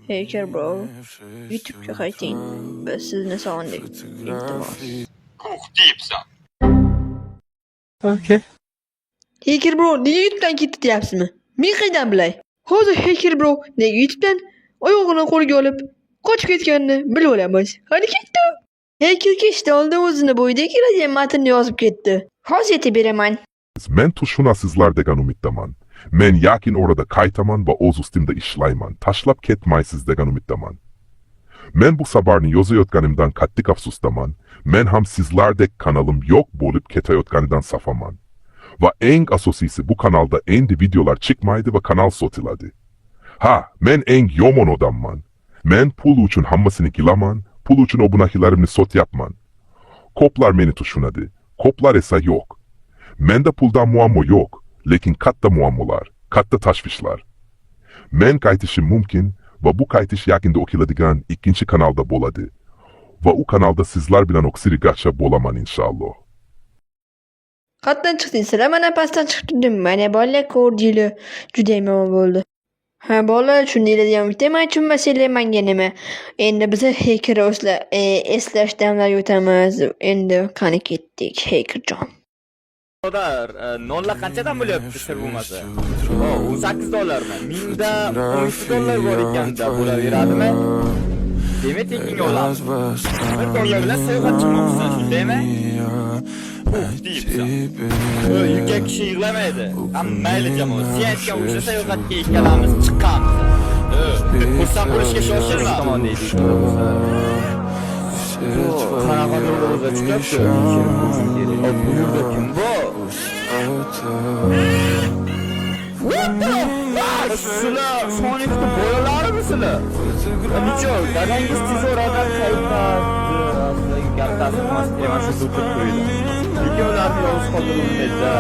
Hacker bro, YouTube'ga qayting. Biz sizni sog'indik. Iltimos. Deyipsan. Okay. Hacker bro, nega YouTube'dan ketdi deyapsizmi? Men qaydan bilay? Hozir Hacker bro nega YouTube'dan oyog'ini qo'lga olib qochib ketganini bilib olamiz. Hadi ketdi. Hacker kechdi oldin o'zini bo'yida keladigan matnni yozib ketdi. Hozir aytib beraman. Men tuşuna sizlar degan umiddaman. Men yakin orada qaytaman va o'z ustimda ishlayman. Tashlab ketmaysiz degan umiddaman. Men bu xabarni yozayotganimdan qattiq afsusdaman. Men ham sizlardek kanalım yo'q bo'lib ketayotganidan safaman. Va eng asosiysi bu kanalda endi videolar chiqmaydi va kanal sotiladi. Ha, men eng yomon odamman. Men pul uchun hammasini qilaman, pul uchun obunachilarimni sotyapman. Koplar meni tushunadi, koplar esa yo'q. Menda puldan muammo yo'q, lekin katta muammolar, katta tashvishlar. Men qaytishim mumkin va bu qaytish yaqinda o'qiladigan ikkinchi kanalda bo'ladi. Va u kanalda sizlar bilan o'qsirigacha bo'laman inshaalloh. Qayerdan chiqding? Sizlar mana pastdan chiqib turdim. Mana bolalar ko'rdinglar. Juda yomon bo'ldi. Ha bolalar shunday degan bittaman tushunmasanglar menga nima. Endi biz Hacker eslash damlariga o'tamiz. Endi qani ketdik Hackerjon. Birodar, nonlar qanchadan bo'lyapti sir bo'lmasa? $18mi? Mingda $12 bor ekanda bo'laveradimi? Demak, tekinga olamiz. $1 bilan sayohat chiqmoqsan, shundaymi? Deyipsan. Yukka kishi yig'lamaydi. Mayli jamoat, sen aytgan o'sha sayohatga ikkalamiz chiqqanmiz. Xursand bo'lishga shoshilma. Tomon deydi. Qanaqa yo'lga chiqyapti? Bu yerda kim bor? Sizlar Sonic'ni bolalarmisizlar? Nicho, dadangiz tez orada qaytadi. Aslida kattasi emas, mana shu o'tib qo'ydi. Lekin ularni yolg'iz qoldirmaydi.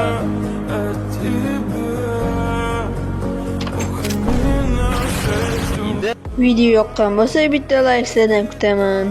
Video yoqqan bo'lsa bitta like sizdan kutaman.